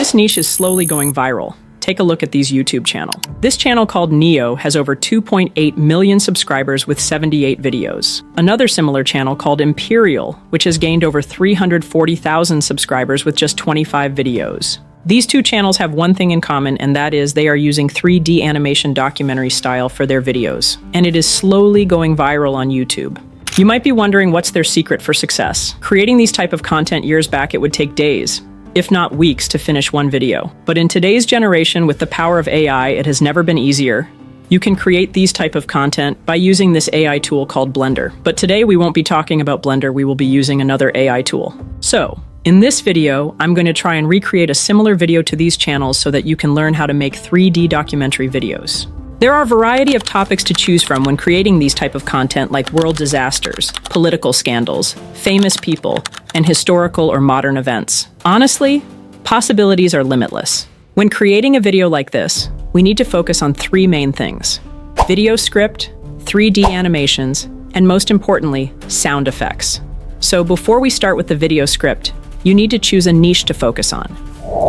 This niche is slowly going viral. Take a look at these YouTube channel. This channel called Neo has over 2.8 million subscribers with 78 videos. Another similar channel called Imperial, which has gained over 340,000 subscribers with just 25 videos. These two channels have one thing in common, and that is they are using 3D animation documentary style for their videos, and it is slowly going viral on YouTube. You might be wondering what's their secret for success. Creating these type of content years back, it would take days, if not weeks, to finish one video. But in today's generation, with the power of AI, it has never been easier. You can create these type of content by using this AI tool called Blender. But today we won't be talking about Blender, we will be using another AI tool. So, in this video, I'm going to try and recreate a similar video to these channels so that you can learn how to make 3D documentary videos. There are a variety of topics to choose from when creating these type of content, like world disasters, political scandals, famous people, and historical or modern events. Honestly, possibilities are limitless. When creating a video like this, we need to focus on three main things: video script, 3D animations, and most importantly, sound effects. So before we start with the video script, you need to choose a niche to focus on.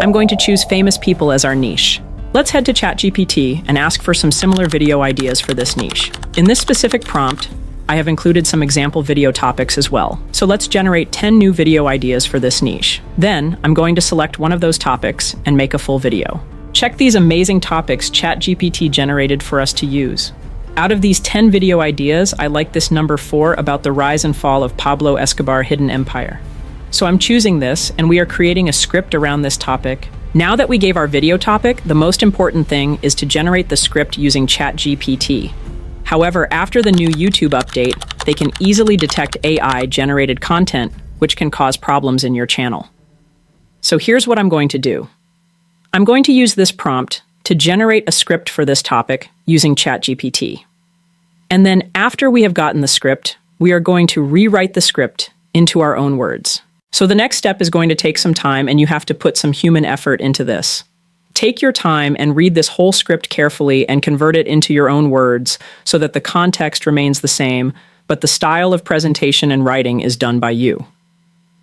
I'm going to choose famous people as our niche. Let's head to ChatGPT and ask for some similar video ideas for this niche. In this specific prompt, I have included some example video topics as well. So let's generate 10 new video ideas for this niche. Then, I'm going to select one of those topics and make a full video. Check these amazing topics ChatGPT generated for us to use. Out of these 10 video ideas, I like this number 4 about the rise and fall of Pablo Escobar hidden empire. So I'm choosing this, and we are creating a script around this topic. Now that we gave our video topic, the most important thing is to generate the script using ChatGPT. However, after the new YouTube update, they can easily detect AI-generated content, which can cause problems in your channel. So here's what I'm going to do. I'm going to use this prompt to generate a script for this topic using ChatGPT. And then after we have gotten the script, we are going to rewrite the script into our own words. So the next step is going to take some time, and you have to put some human effort into this. Take your time and read this whole script carefully and convert it into your own words so that the context remains the same, but the style of presentation and writing is done by you.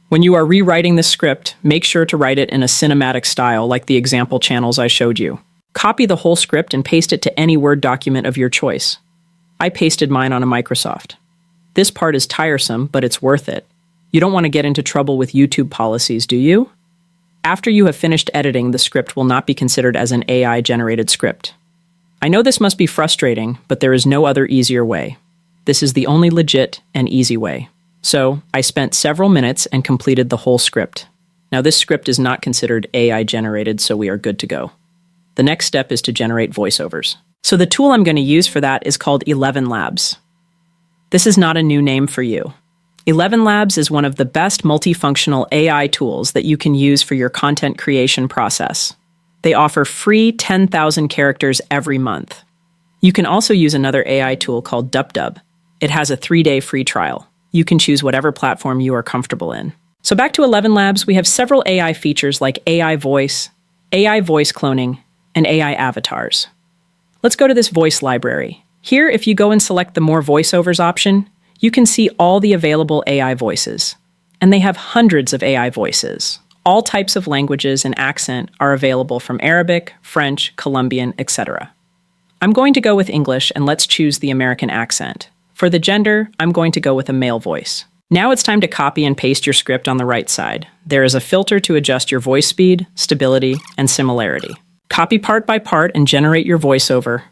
When you are rewriting this script, make sure to write it in a cinematic style like the example channels I showed you. Copy the whole script and paste it to any Word document of your choice. I pasted mine on a Microsoft. This part is tiresome, but it's worth it. You don't want to get into trouble with YouTube policies, do you? After you have finished editing, the script will not be considered as an AI-generated script. I know this must be frustrating, but there is no other easier way. This is the only legit and easy way. So, I spent several minutes and completed the whole script. Now, this script is not considered AI-generated, so we are good to go. The next step is to generate voiceovers. So the tool I'm going to use for that is called 11 Labs. This is not a new name for you. 11 Labs is one of the best multifunctional AI tools that you can use for your content creation process. They offer free 10,000 characters every month. You can also use another AI tool called DupDub. It has a 3-day free trial. You can choose whatever platform you are comfortable in. So back to 11 Labs, we have several AI features like AI voice cloning, and AI avatars. Let's go to this voice library. Here, if you go and select the More Voiceovers option, you can see all the available AI voices. And they have hundreds of AI voices. All types of languages and accent are available, from Arabic, French, Colombian, etc. I'm going to go with English, and let's choose the American accent. For the gender, I'm going to go with a male voice. Now it's time to copy and paste your script on the right side. There is a filter to adjust your voice speed, stability, and similarity. Copy part by part and generate your voiceover.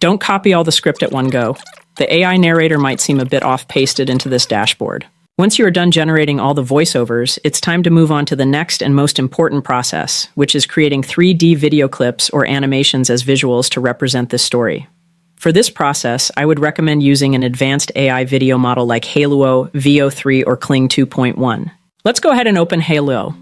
Don't copy all the script at one go. The AI narrator might seem a bit off-pasted into this dashboard. Once you are done generating all the voiceovers, it's time to move on to the next and most important process, which is creating 3D video clips or animations as visuals to represent this story. For this process, I would recommend using an advanced AI video model like Hailuo, VO3, or Kling 2.1. Let's go ahead and open Hailuo.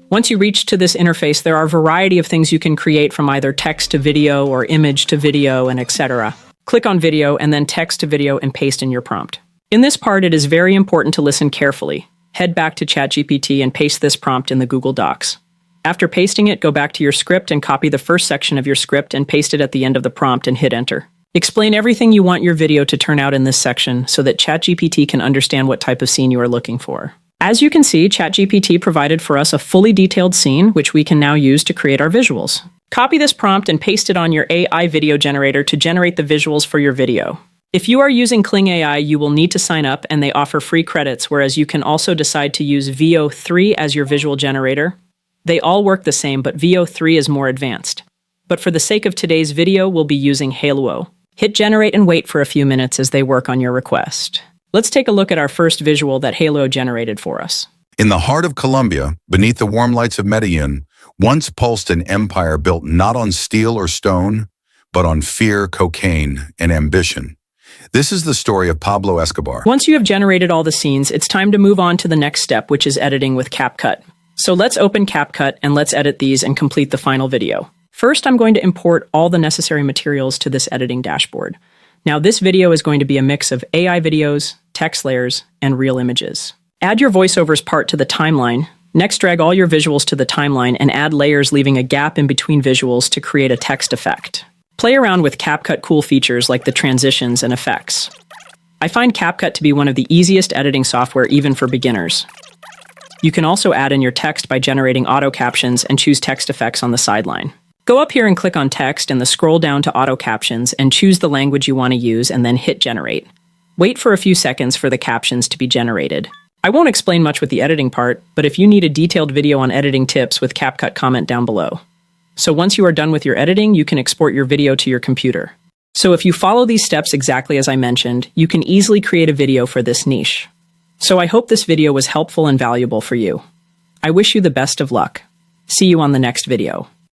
Once you reach to this interface, there are a variety of things you can create, from either text to video or image to video and etc. Click on video and then text to video and paste in your prompt. In this part, it is very important to listen carefully. Head back to ChatGPT and paste this prompt in the Google Docs. After pasting it, go back to your script and copy the first section of your script and paste it at the end of the prompt and hit enter. Explain everything you want your video to turn out in this section so that ChatGPT can understand what type of scene you are looking for. As you can see, ChatGPT provided for us a fully detailed scene, which we can now use to create our visuals. Copy this prompt and paste it on your AI video generator to generate the visuals for your video. If you are using Kling AI, you will need to sign up, and they offer free credits, whereas you can also decide to use VO 3 as your visual generator. They all work the same, but VO 3 is more advanced. But for the sake of today's video, we'll be using Halo. Hit generate and wait for a few minutes as they work on your request. Let's take a look at our first visual that Halo generated for us. In the heart of Colombia, beneath the warm lights of Medellin, once pulsed an empire built not on steel or stone, but on fear, cocaine, and ambition. This is the story of Pablo Escobar. Once you have generated all the scenes, it's time to move on to the next step, which is editing with CapCut. So let's open CapCut and let's edit these and complete the final video. First, I'm going to import all the necessary materials to this editing dashboard. Now, this video is going to be a mix of AI videos, text layers, and real images. Add your voiceovers part to the timeline. Next, drag all your visuals to the timeline and add layers, leaving a gap in between visuals to create a text effect. Play around with CapCut cool features like the transitions and effects. I find CapCut to be one of the easiest editing software even for beginners. You can also add in your text by generating auto captions and choose text effects on the sideline. Go up here and click on text and then scroll down to auto captions and choose the language you want to use and then hit generate. Wait for a few seconds for the captions to be generated. I won't explain much with the editing part, but if you need a detailed video on editing tips with CapCut, comment down below. So once you are done with your editing, you can export your video to your computer. So if you follow these steps exactly as I mentioned, you can easily create a video for this niche. So I hope this video was helpful and valuable for you. I wish you the best of luck. See you on the next video.